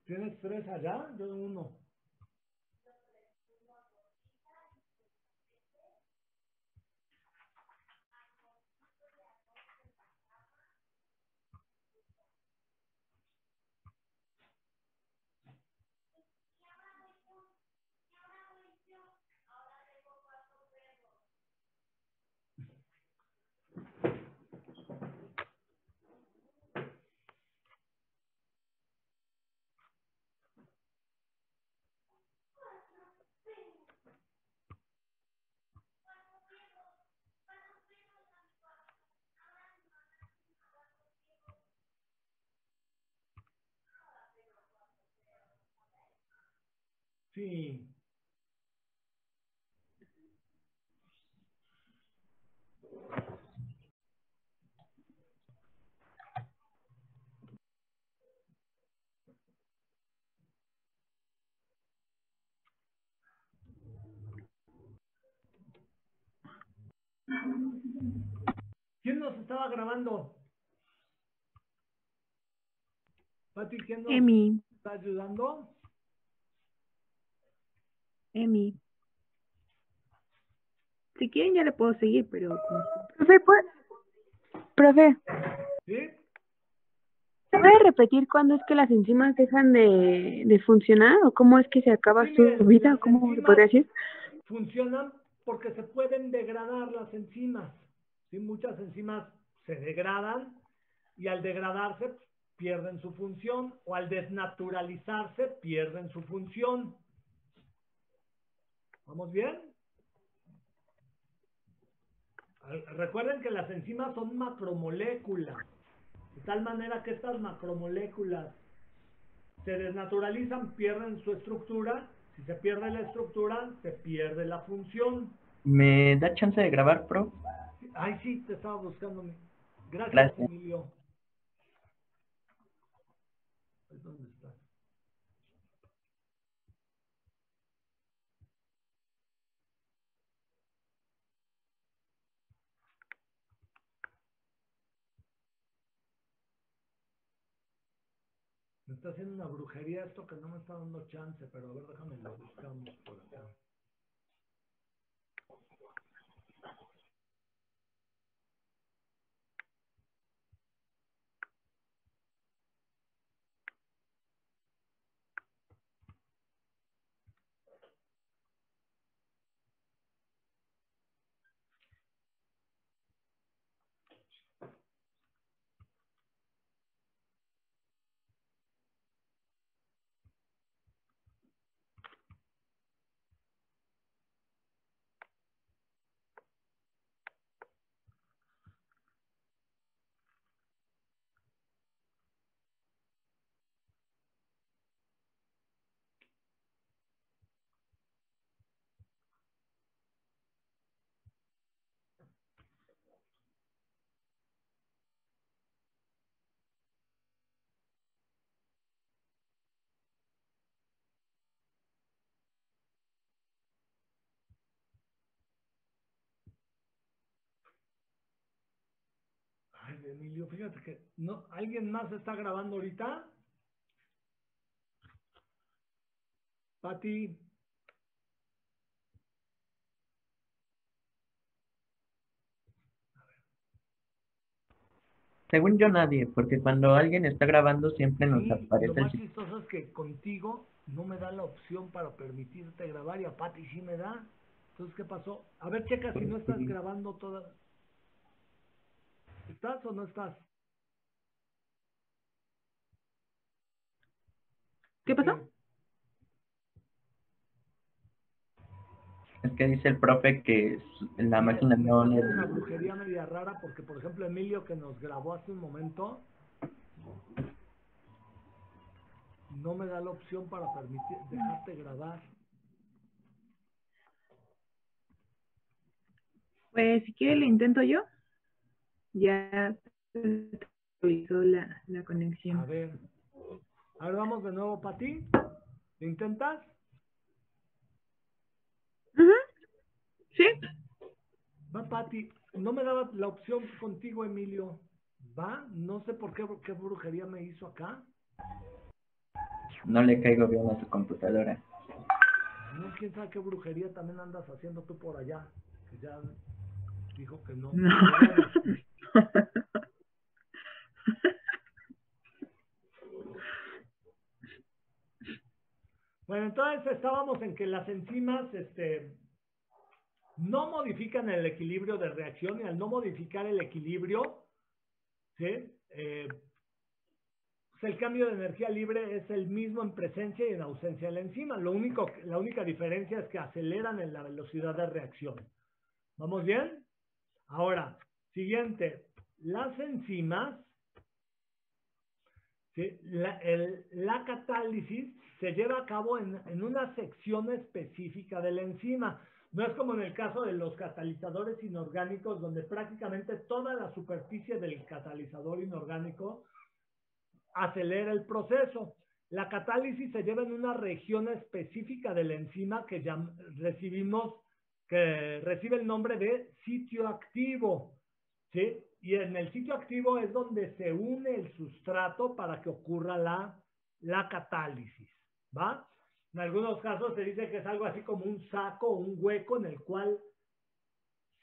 ¿Tienes tres allá? Yo uno. Sí. ¿Quién nos estaba grabando? Pati, ¿quién nos Emi, está ayudando? Emi. Si quieren ya le puedo seguir, pero Profe, profe, ¿Sí? ¿puede repetir cuándo es que las enzimas dejan de funcionar o cómo es que se acaba Sí, su miren, vida? las ¿Cómo se enzimas podría decir? funcionan porque se pueden degradar las enzimas. ¿Sí? Muchas enzimas se degradan y al degradarse pues, pierden su función o al desnaturalizarse pierden su función. ¿Vamos bien? Recuerden que las enzimas son macromoléculas, de tal manera que estas macromoléculas se desnaturalizan, pierden su estructura. Si se pierde la estructura, se pierde la función. ¿Me da chance de grabar, pro? Ay, sí, te estaba buscando. Gracias, Gracias. Emilio. ¿Dónde estás? Me está haciendo una brujería esto que no me está dando chance, pero a ver, déjame lo buscamos por acá. Ay, Emilio, fíjate que no, ¿alguien más está grabando ahorita? Pati, Según yo, nadie, porque cuando alguien está grabando siempre nos sí, y lo aparece el más signo. chistoso es que contigo no me da la opción para permitirte grabar y a Pati sí me da. Entonces, ¿qué pasó? A ver, checa si no estás grabando toda. ¿Estás o no estás? ¿qué pasó? Porque Es que dice el profe que la máquina me no está le... haciendo una brujería media rara porque, por ejemplo, Emilio que nos grabó hace un momento, no me da la opción para permitir, dejarte grabar. Pues si quiere le intento yo. Ya se estabilizó la A conexión. ver, vamos de nuevo, Pati. ¿Lo intentas? Ujú, sí. Va, Pati. No me daba la opción contigo, Emilio. Va, no sé por qué brujería me hizo acá. no le caigo bien a su computadora. No, quién sabe qué brujería también andas haciendo tú por allá. Que ya dijo que no. No. Pero bueno. Bueno, entonces estábamos en que las enzimas no modifican el equilibrio de reacción y al no modificar el equilibrio, ¿sí? Pues el cambio de energía libre es el mismo en presencia y en ausencia de la enzima. La única diferencia es que aceleran en la velocidad de reacción. ¿Vamos bien? Ahora, siguiente. Las enzimas, ¿sí? La catálisis se lleva a cabo en una sección específica de la enzima. No es como en el caso de los catalizadores inorgánicos, donde prácticamente toda la superficie del catalizador inorgánico acelera el proceso. La catálisis se lleva en una región específica de la enzima que recibe el nombre de sitio activo, ¿sí? Y en el sitio activo es donde se une el sustrato para que ocurra la catálisis, ¿va? En algunos casos se dice que es algo así como un saco, un hueco en el cual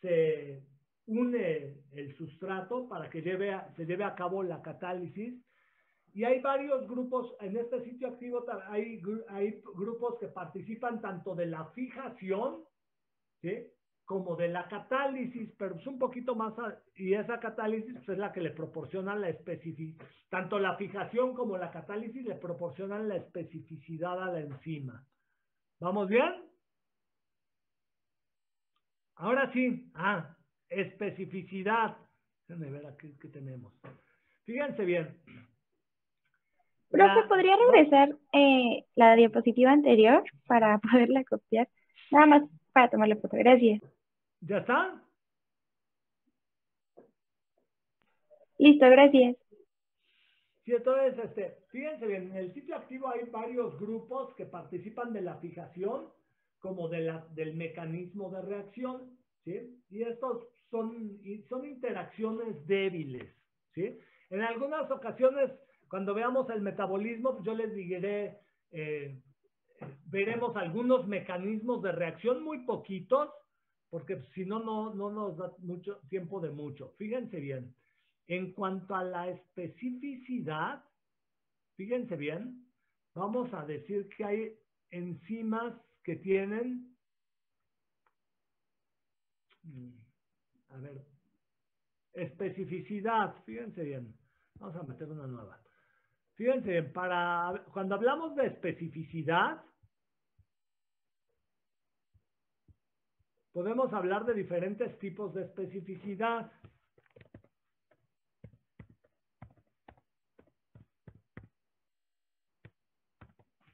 se une el sustrato para que se lleve a cabo la catálisis. Y hay varios grupos, en este sitio activo hay grupos que participan tanto de la fijación, ¿sí? Como de la catálisis, pero es un poquito más, y esa catálisis pues, es la que le proporciona la especificidad, tanto la fijación como la catálisis le proporcionan la especificidad a la enzima. ¿Vamos bien? Ahora sí, especificidad. Déjenme ver aquí qué tenemos. Fíjense bien. Profe, ¿podría regresar la diapositiva anterior para poderla copiar? Nada más para tomarle foto. Gracias. ¿Ya está? Listo, gracias. Sí, entonces, fíjense bien, en el sitio activo hay varios grupos que participan de la fijación como del mecanismo de reacción, ¿sí? Y estos son interacciones débiles, ¿sí? En algunas ocasiones, cuando veamos el metabolismo, yo les diré, veremos algunos mecanismos de reacción, muy poquitos, porque si no, no nos da mucho tiempo de mucho. Fíjense bien. En cuanto a la especificidad, fíjense bien, vamos a decir que hay enzimas que tienen, a ver, especificidad, fíjense bien, vamos a meter una nueva. Fíjense bien, cuando hablamos de especificidad, podemos hablar de diferentes tipos de especificidad.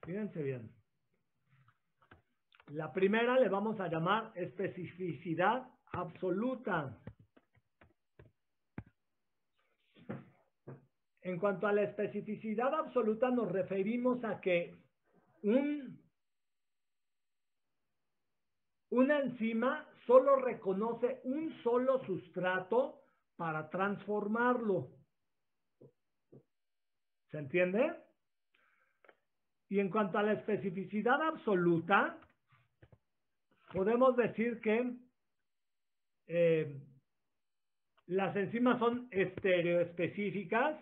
Fíjense bien. La primera le vamos a llamar especificidad absoluta. En cuanto a la especificidad absoluta, nos referimos a que una enzima solo reconoce un solo sustrato para transformarlo. ¿Se entiende? Y en cuanto a la especificidad absoluta, podemos decir que las enzimas son estereoespecíficas.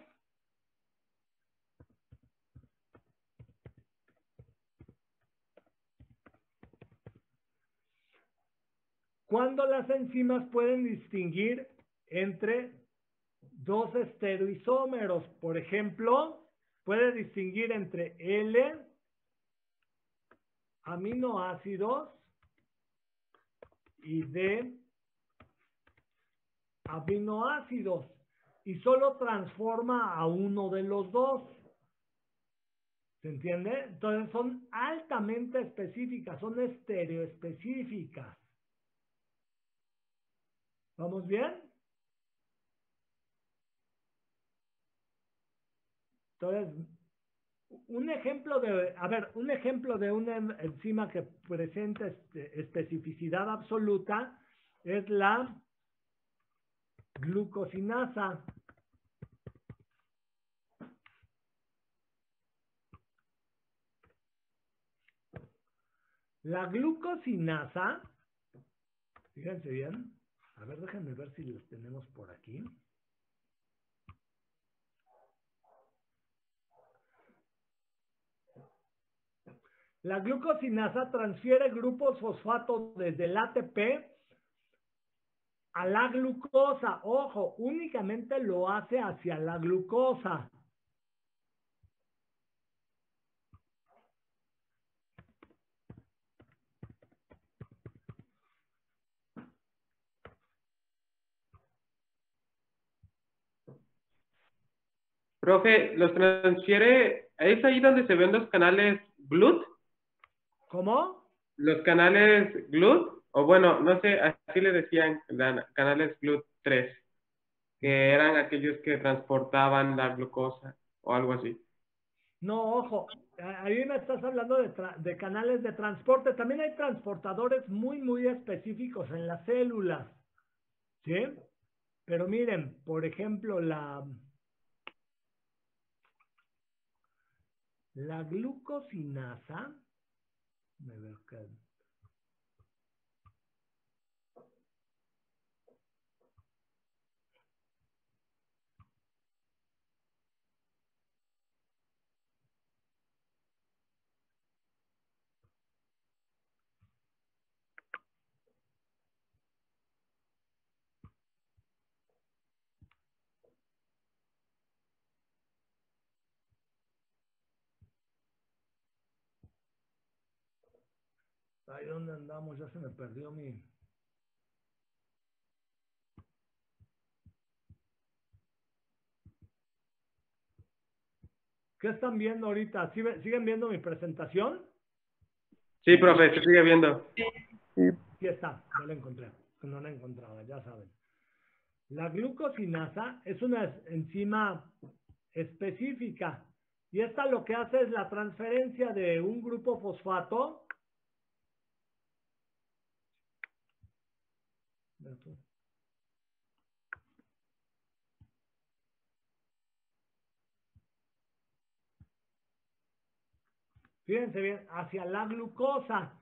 Cuando las enzimas pueden distinguir entre dos estereoisómeros, por ejemplo, puede distinguir entre L aminoácidos y D aminoácidos y solo transforma a uno de los dos. ¿Se entiende? Entonces son altamente específicas, son estereoespecíficas. ¿Vamos bien? Entonces, un ejemplo de una enzima que presenta especificidad absoluta es la glucosinasa. La glucosinasa, fíjense bien, a ver, déjenme ver si los tenemos por aquí. La glucosinasa transfiere grupos fosfato desde el ATP a la glucosa. Ojo, únicamente lo hace hacia la glucosa. Profe, ¿los transfiere? ¿Es ahí donde se ven los canales GLUT? ¿Cómo? Los canales GLUT, o bueno, no sé, así le decían, canales GLUT 3, que eran aquellos que transportaban la glucosa o algo así. No, ojo, ahí me estás hablando de canales de transporte. También hay transportadores muy específicos en las células, ¿sí? Pero miren, por ejemplo, la glucosinasa, a ver qué. Ahí donde andamos, ya se me perdió mi. ¿Qué están viendo ahorita? ¿Siguen viendo mi presentación? Sí, profe, se sigue viendo. Sí está, ya la encontré. No la encontraba, ya saben. La glucosinasa es una enzima específica y esta lo que hace es la transferencia de un grupo fosfato. Fíjense bien, hacia la glucosa.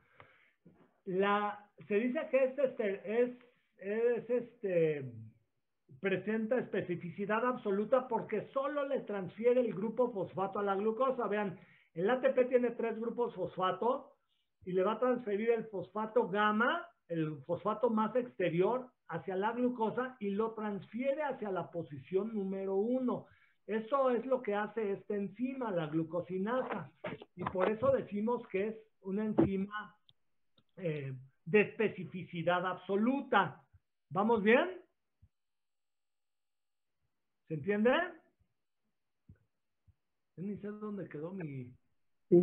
Se dice que presenta especificidad absoluta porque solo le transfiere el grupo fosfato a la glucosa. Vean, el ATP tiene 3 grupos fosfato y le va a transferir el fosfato gamma, el fosfato más exterior, hacia la glucosa y lo transfiere hacia la posición número 1. Eso es lo que hace esta enzima, la glucosinasa. Y por eso decimos que es una enzima de especificidad absoluta. ¿Vamos bien? ¿Se entiende? Yo ni sé dónde quedó mi. Sí.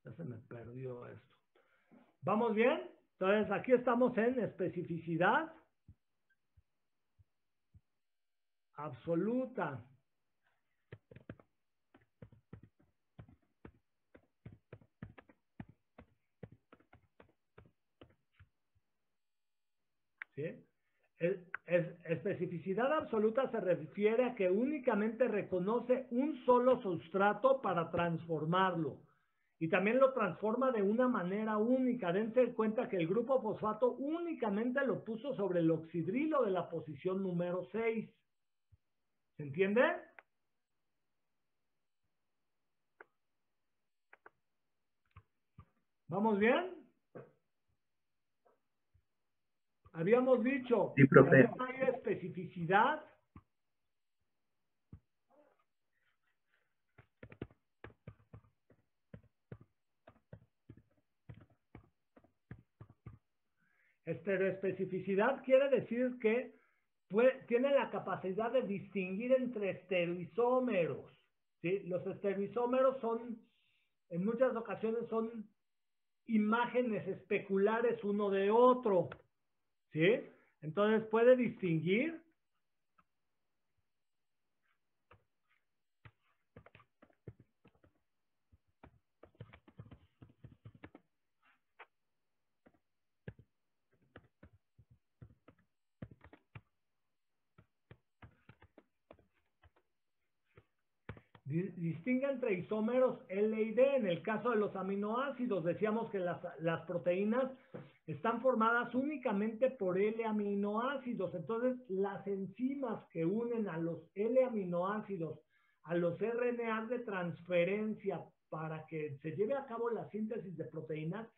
Ya se me perdió esto. ¿Vamos bien? Entonces aquí estamos en especificidad absoluta. ¿Sí? Especificidad absoluta se refiere a que únicamente reconoce un solo sustrato para transformarlo. Y también lo transforma de una manera única. Dense cuenta que el grupo fosfato únicamente lo puso sobre el oxidrilo de la posición número 6. ¿Se entiende? ¿Vamos bien? Habíamos dicho Sí, que profe. no hay especificidad. Estereoespecificidad quiere decir que tiene la capacidad de distinguir entre estereoisómeros. ¿Sí? Los estereoisómeros en muchas ocasiones son imágenes especulares uno de otro. ¿Sí? Entonces puede distinguir Distingue entre isómeros L y D. En el caso de los aminoácidos, decíamos que las proteínas están formadas únicamente por L aminoácidos. Entonces, las enzimas que unen a los L aminoácidos a los RNA de transferencia para que se lleve a cabo la síntesis de proteínas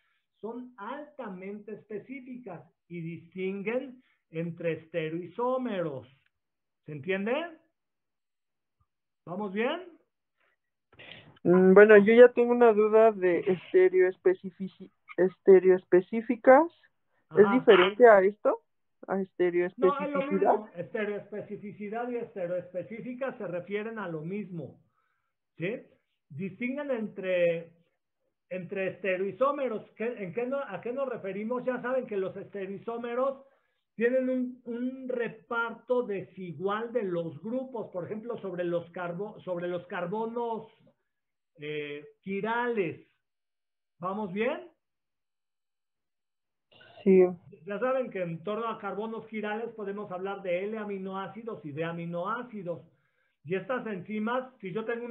son altamente específicas y distinguen entre estereoisómeros. ¿Se entiende? ¿Vamos bien? Bueno, yo ya tengo una duda de estereoespecíficas. ¿Es Ajá. diferente a esto? ¿A No, es lo estereoespecificidad? mismo. Estereoespecificidad y estereoespecífica se refieren a lo mismo. ¿Sí? Distinguen entre estereoisómeros. ¿A qué nos referimos? Ya saben que los estereoisómeros tienen un reparto desigual de los grupos. Por ejemplo, sobre los carbonos quirales. ¿Vamos bien? Sí. Ya saben que en torno a carbonos quirales podemos hablar de L aminoácidos y de aminoácidos. Y estas enzimas, si yo tengo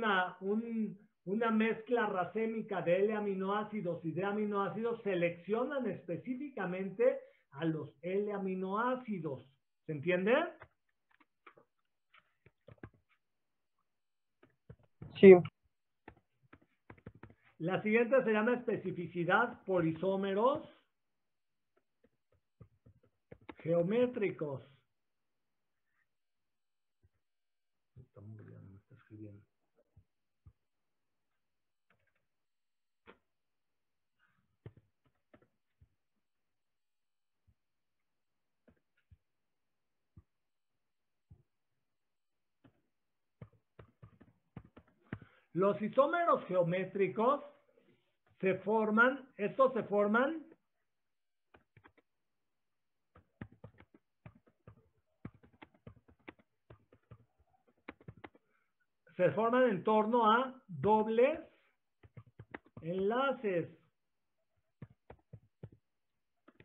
una mezcla racémica de L aminoácidos y de aminoácidos, seleccionan específicamente a los L aminoácidos. ¿Se entiende? Sí. La siguiente se llama especificidad por isómeros geométricos. Me está escribiendo. Los isómeros geométricos estos se forman en torno a dobles enlaces.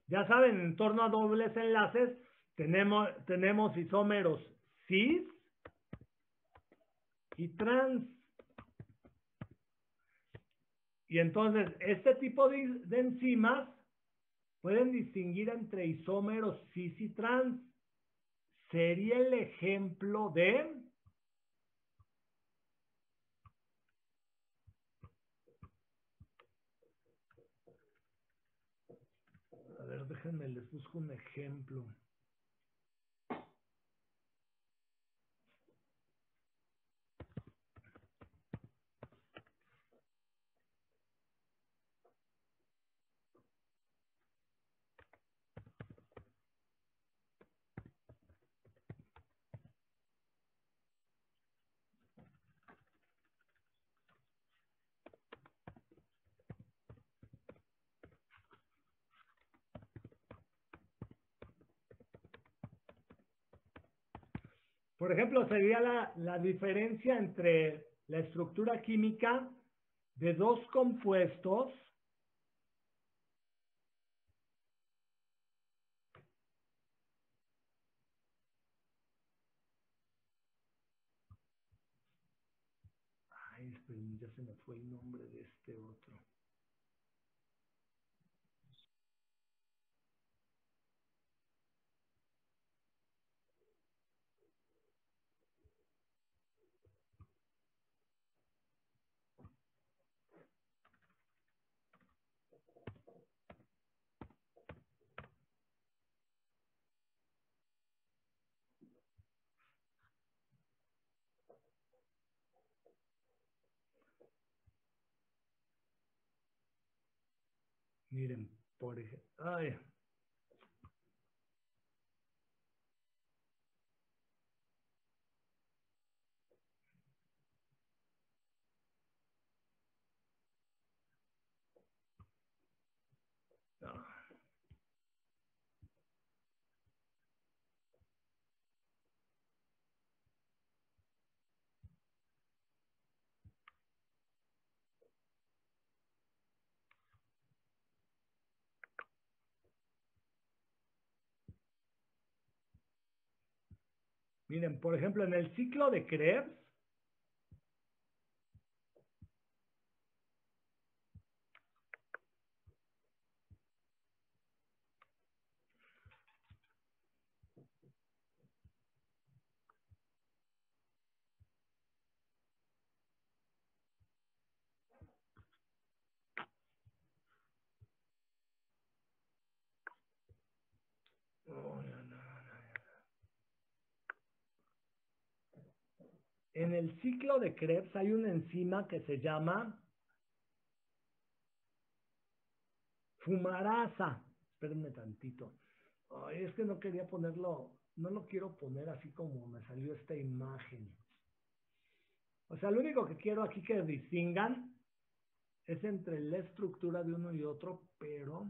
Ya saben, en torno a dobles enlaces tenemos isómeros cis y trans. Y entonces, este tipo de enzimas pueden distinguir entre isómeros cis y trans. Sería el ejemplo de... A ver, déjenme, les busco un ejemplo. Por ejemplo, sería la diferencia entre la estructura química de dos compuestos Ay, esperen, ya se me fue el nombre de este otro. Miren, por ejemplo... Ay, no. Miren, por ejemplo, en el ciclo de Krebs, en el ciclo de Krebs hay una enzima que se llama fumarasa. Espérenme tantito. Ay, es que no quería ponerlo, no lo quiero poner así como me salió esta imagen. O sea, lo único que quiero aquí que distingan es entre la estructura de uno y otro, pero...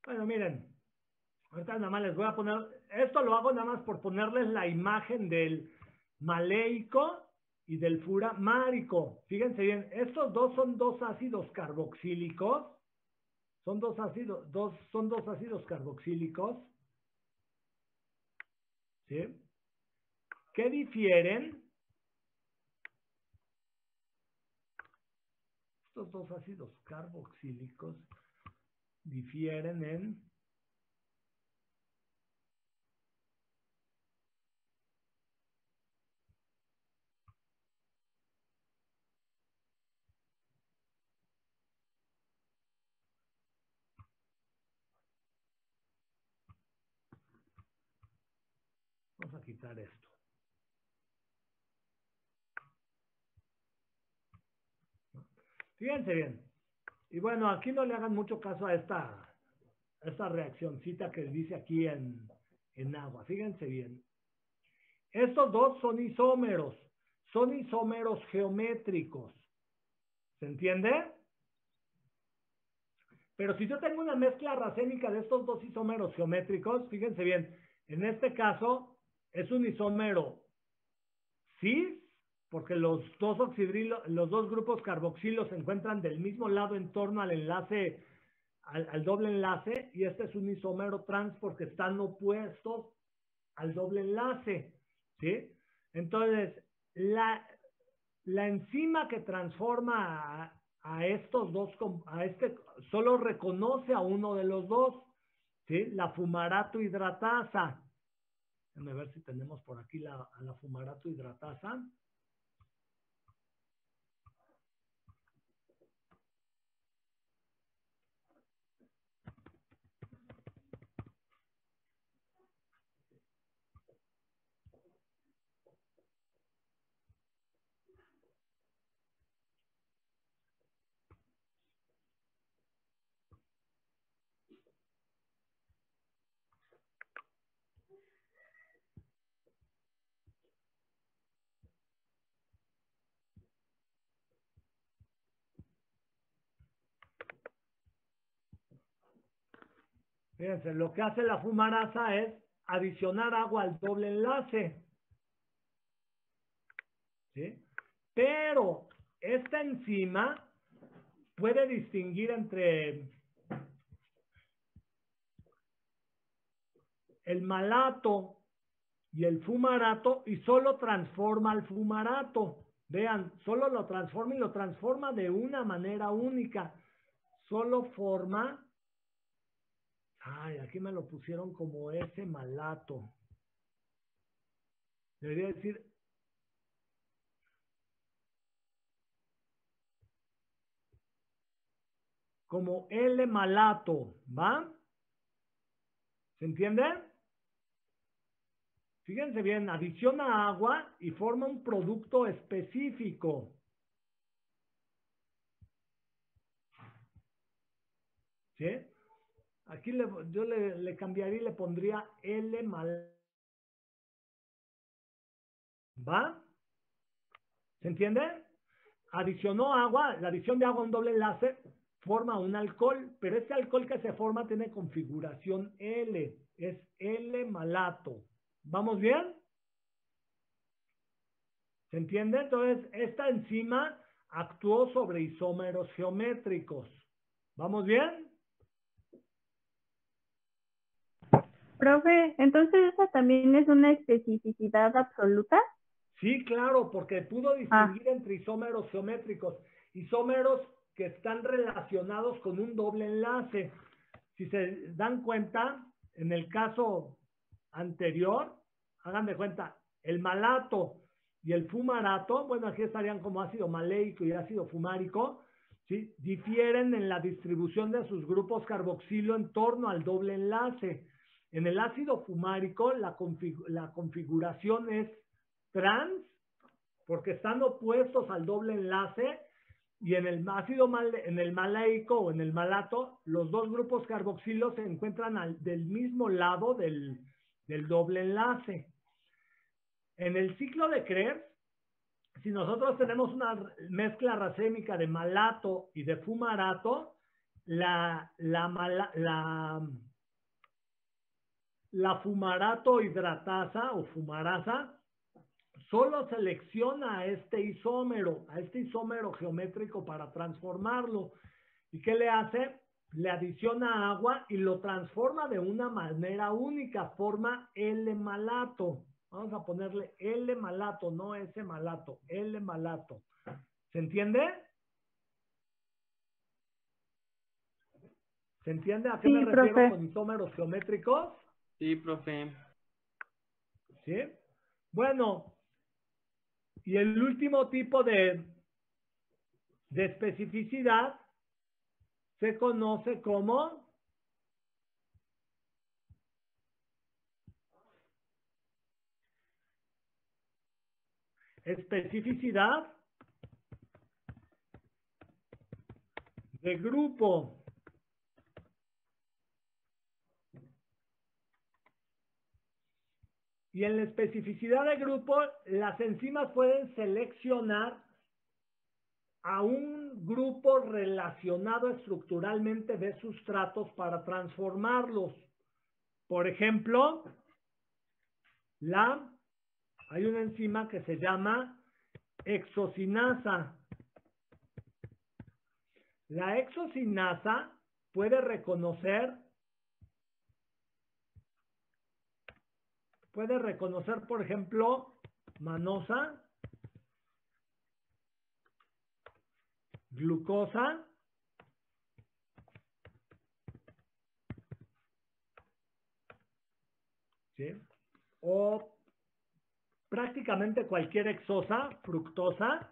Bueno, miren, ahorita nada más les voy a poner, esto lo hago nada más por ponerles la imagen del maleico y del furamárico. Fíjense bien, estos dos son dos ácidos carboxílicos, son dos ácidos carboxílicos, ¿sí? ¿Qué difieren? Estos dos ácidos carboxílicos difieren en vamos a quitar esto. Fíjense bien. Y bueno, aquí no le hagan mucho caso a esta reaccioncita que dice aquí en agua. Fíjense bien. Estos dos son isómeros geométricos. ¿Se entiende? Pero si yo tengo una mezcla racémica de estos dos isómeros geométricos, fíjense bien, en este caso es un isómero cis, porque los dos grupos carboxilos se encuentran del mismo lado en torno al enlace, al doble enlace, y este es un isómero trans porque están opuestos al doble enlace, ¿sí? Entonces, la enzima que transforma a estos dos, solo reconoce a uno de los dos, ¿sí? La fumarato hidratasa. Déjenme ver si tenemos por aquí la fumarato hidratasa. Fíjense, lo que hace la fumarasa es adicionar agua al doble enlace, ¿sí? Pero esta enzima puede distinguir entre el malato y el fumarato y solo transforma al fumarato. Vean, solo lo transforma y lo transforma de una manera única. Solo forma... Ay, aquí me lo pusieron como ese malato. Debería decir... como L-malato, ¿va? ¿Se entiende? Fíjense bien, adiciona agua y forma un producto específico. ¿Sí? Aquí yo le cambiaría y le pondría L-malato. ¿Va? ¿Se entiende? Adicionó agua, la adición de agua a un doble enlace forma un alcohol, pero ese alcohol que se forma tiene configuración L, es L-malato. ¿Vamos bien? ¿Se entiende? Entonces, esta enzima actuó sobre isómeros geométricos. ¿Vamos bien? Profe, entonces esa también es una especificidad absoluta. Sí, claro, porque pudo distinguir entre isómeros geométricos. Isómeros que están relacionados con un doble enlace. Si se dan cuenta, en el caso anterior, hagan de cuenta, el malato y el fumarato, bueno, aquí estarían como ácido maleico y ácido fumárico, ¿sí? Difieren en la distribución de sus grupos carboxilo en torno al doble enlace. En el ácido fumárico, la configuración es trans, porque están opuestos al doble enlace, y en el en el maleico o en el malato, los dos grupos carboxilo se encuentran del mismo lado del doble enlace. En el ciclo de Krebs, si nosotros tenemos una mezcla racémica de malato y de fumarato, la fumarato hidratasa o fumarasa solo selecciona a este isómero geométrico para transformarlo. ¿Y qué le hace? Le adiciona agua y lo transforma de una manera única, forma L-malato. Vamos a ponerle L-malato, no S-malato, L-malato. ¿Se entiende? ¿Se entiende a qué me refiero profe. con isómeros geométricos? Sí, profe. ¿Sí? Bueno, y el último tipo de especificidad se conoce como especificidad de grupo. Y en la especificidad de grupo, las enzimas pueden seleccionar a un grupo relacionado estructuralmente de sustratos para transformarlos. Por ejemplo, hay una enzima que se llama exocinasa. La exocinasa puede reconocer, por ejemplo, manosa, glucosa, ¿sí? O prácticamente cualquier exosa, fructosa,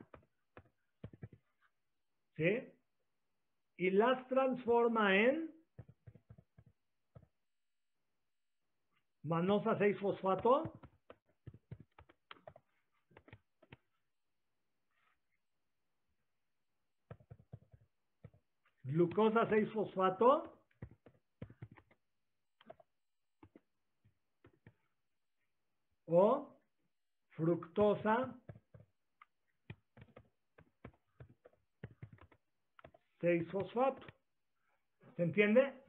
¿sí? Y las transforma en manosa 6-fosfato, glucosa 6-fosfato, o fructosa 6-fosfato. ¿Se entiende?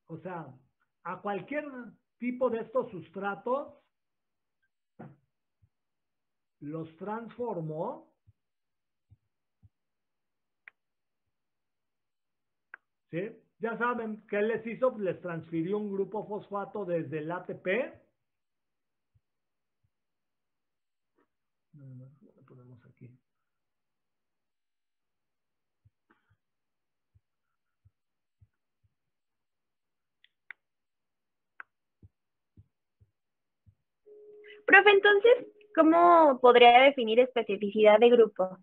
O sea, a cualquier tipo de estos sustratos los transformó, ¿sí? Ya saben, ¿qué les hizo? Les transfirió un grupo fosfato desde el ATP. Lo ponemos aquí. Profe, entonces, ¿cómo podría definir especificidad de grupo?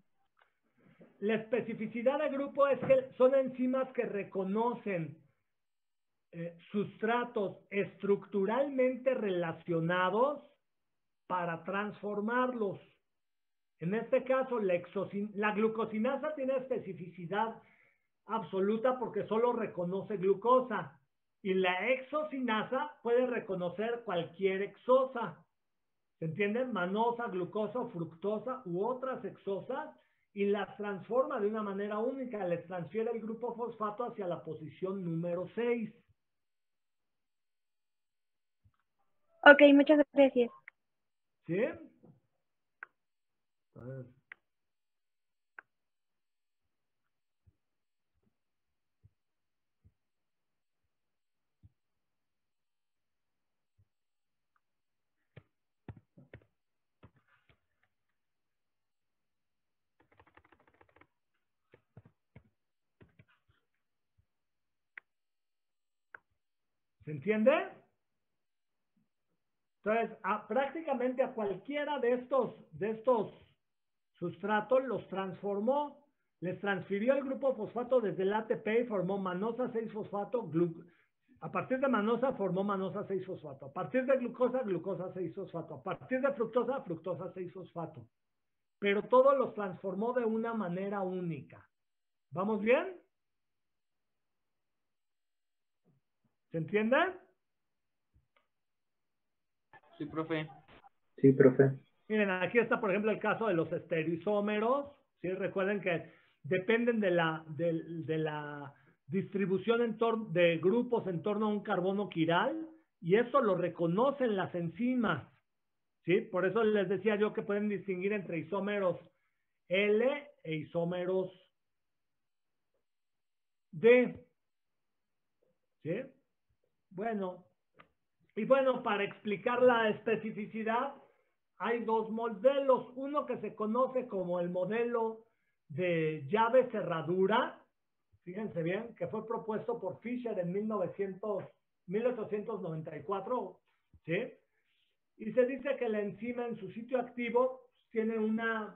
La especificidad de grupo es que son enzimas que reconocen sustratos estructuralmente relacionados para transformarlos. En este caso, la glucosinasa tiene especificidad absoluta porque solo reconoce glucosa. Y la exocinasa puede reconocer cualquier exosa. ¿Se entienden? Manosa, glucosa, fructosa u otras exosas, y las transforma de una manera única. Les transfiere el grupo fosfato hacia la posición número 6. Ok, muchas gracias. ¿Sí? Entonces, ¿Se entiende? Entonces, prácticamente a cualquiera de estos sustratos los transformó, les transfirió el grupo fosfato desde el ATP y formó manosa 6-fosfato, a partir de manosa formó manosa 6-fosfato, a partir de glucosa, glucosa 6-fosfato, a partir de fructosa, fructosa 6-fosfato. Pero todos los transformó de una manera única. ¿Vamos bien? ¿Se entiende? Sí, profe. Sí, profe. Miren, aquí está, por ejemplo, el caso de los estereoisómeros. ¿Sí? Recuerden que dependen de la distribución de grupos en torno a un carbono quiral, y eso lo reconocen las enzimas. ¿Sí? Por eso les decía yo que pueden distinguir entre isómeros L e isómeros D. ¿Sí? Bueno, y bueno, para explicar la especificidad, hay dos modelos. Uno que se conoce como el modelo de llave cerradura, fíjense bien, que fue propuesto por Fischer en 1894, ¿sí? Y se dice que la enzima en su sitio activo tiene una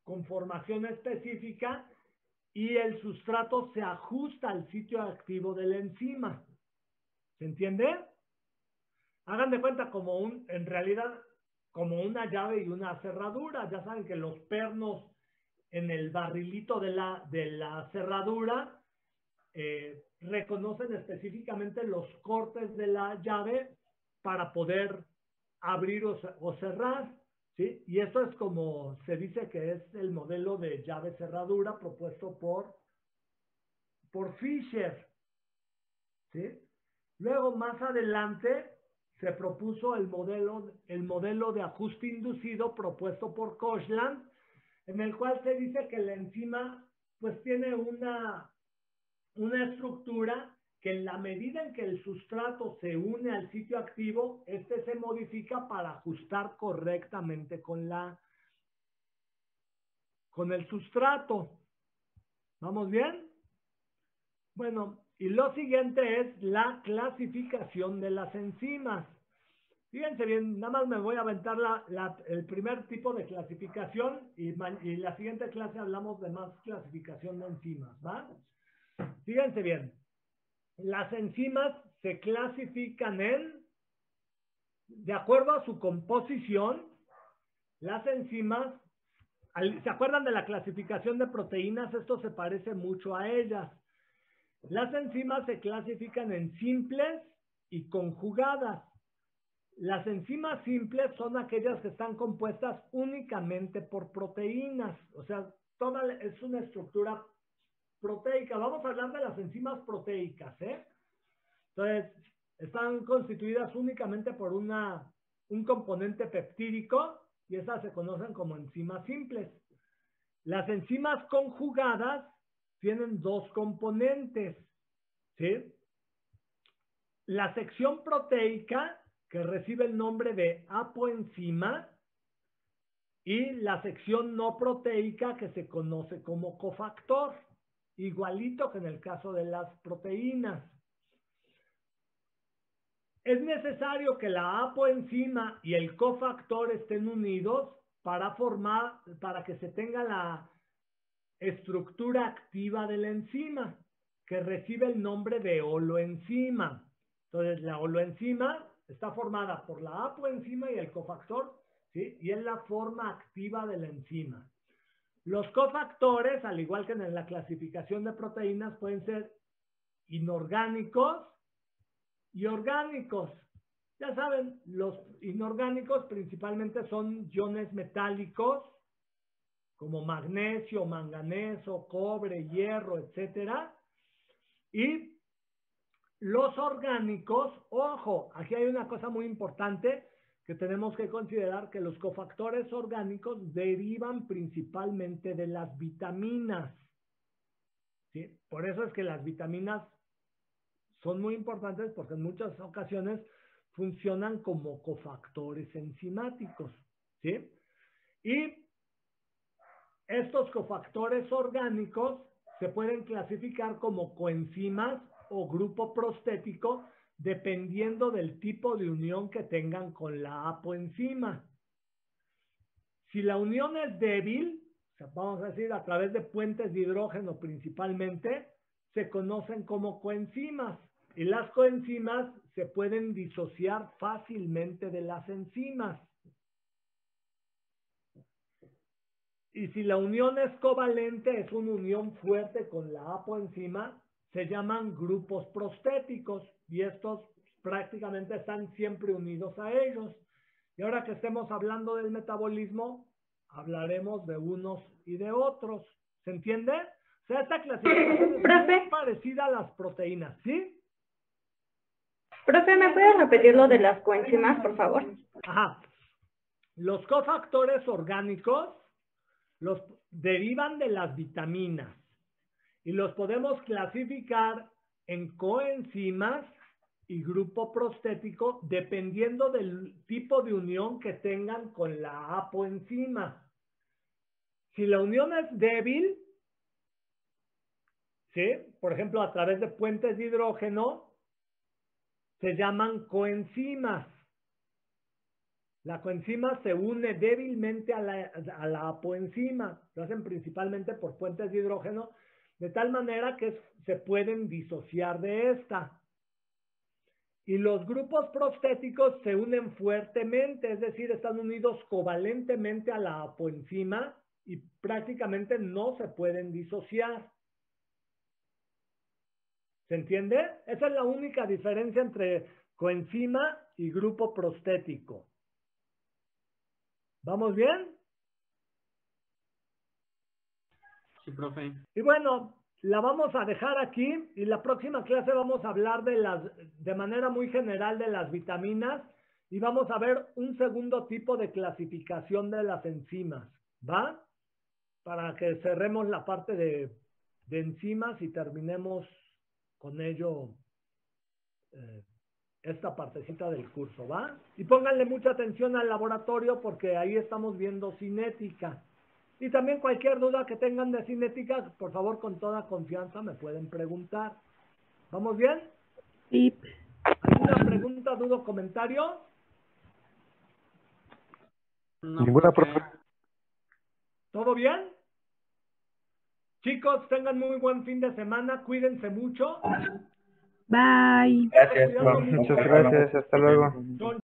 conformación específica y el sustrato se ajusta al sitio activo de la enzima. ¿Se entiende? Hagan de cuenta en realidad, como una llave y una cerradura. Ya saben que los pernos en el barrilito de la cerradura reconocen específicamente los cortes de la llave para poder abrir o cerrar, ¿sí? Y esto es como se dice que es el modelo de llave cerradura propuesto por Fischer, ¿sí? Luego, más adelante, se propuso el modelo de ajuste inducido propuesto por Koshland, en el cual se dice que la enzima pues tiene una estructura que en la medida en que el sustrato se une al sitio activo, este se modifica para ajustar correctamente con el sustrato. ¿Vamos bien? Bueno, y lo siguiente es la clasificación de las enzimas. Fíjense bien, nada más me voy a aventar el primer tipo de clasificación y la siguiente clase hablamos de más clasificación de enzimas, ¿va? Fíjense bien, las enzimas se clasifican de acuerdo a su composición, las enzimas, ¿se acuerdan de la clasificación de proteínas? Esto se parece mucho a ellas. Las enzimas se clasifican en simples y conjugadas. Las enzimas simples son aquellas que están compuestas únicamente por proteínas, o sea, es una estructura proteica. Vamos a hablar de las enzimas proteicas, ¿eh? Entonces, están constituidas únicamente por un componente peptídico y esas se conocen como enzimas simples. Las enzimas conjugadas tienen dos componentes, ¿sí? La sección proteica, que recibe el nombre de apoenzima, y la sección no proteica, que se conoce como cofactor, igualito que en el caso de las proteínas. Es necesario que la apoenzima y el cofactor estén unidos para que se tenga la estructura activa de la enzima, que recibe el nombre de holoenzima. Entonces, la holoenzima está formada por la apoenzima y el cofactor, ¿sí? Y es la forma activa de la enzima. Los cofactores, al igual que en la clasificación de proteínas, pueden ser inorgánicos y orgánicos. Ya saben, los inorgánicos principalmente son iones metálicos, como magnesio, manganeso, cobre, hierro, etcétera. Y los orgánicos, ojo, aquí hay una cosa muy importante que tenemos que considerar, que los cofactores orgánicos derivan principalmente de las vitaminas, ¿sí? Por eso es que las vitaminas son muy importantes, porque en muchas ocasiones funcionan como cofactores enzimáticos, ¿sí? Y estos cofactores orgánicos se pueden clasificar como coenzimas o grupo prostético dependiendo del tipo de unión que tengan con la apoenzima. Si la unión es débil, o sea, vamos a decir a través de puentes de hidrógeno principalmente, se conocen como coenzimas. Y las coenzimas se pueden disociar fácilmente de las enzimas. Y si la unión es covalente, es una unión fuerte con la apoenzima, se llaman grupos prostéticos y estos prácticamente están siempre unidos a ellos. Y ahora que estemos hablando del metabolismo, hablaremos de unos y de otros. ¿Se entiende? O sea, esta clasificación es Profe. muy parecida a las proteínas, ¿sí? Profe, ¿me puedes repetir lo de las coenzimas, por favor? Ajá. Los cofactores orgánicos los derivan de las vitaminas y los podemos clasificar en coenzimas y grupo prostético dependiendo del tipo de unión que tengan con la apoenzima. Si la unión es débil, ¿sí? Por ejemplo, a través de puentes de hidrógeno, se llaman coenzimas. La coenzima se une débilmente a la apoenzima. Lo hacen principalmente por puentes de hidrógeno, de tal manera que se pueden disociar de esta. Y los grupos prostéticos se unen fuertemente, es decir, están unidos covalentemente a la apoenzima y prácticamente no se pueden disociar. ¿Se entiende? Esa es la única diferencia entre coenzima y grupo prostético. ¿Vamos bien? Sí, profe. Y bueno, la vamos a dejar aquí y la próxima clase vamos a hablar de manera muy general de las vitaminas y vamos a ver un segundo tipo de clasificación de las enzimas, ¿va? Para que cerremos la parte de enzimas y terminemos con ello esta partecita del curso, ¿va? Y pónganle mucha atención al laboratorio porque ahí estamos viendo cinética. Y también cualquier duda que tengan de cinética, por favor, con toda confianza me pueden preguntar. ¿Vamos bien? Sí. ¿Alguna pregunta, duda o comentario? No, Ninguna, profe. ¿Todo bien? Chicos, tengan muy buen fin de semana, cuídense mucho. Bye. Gracias, Cuidando profe. mucho. Muchas gracias, hasta luego. Son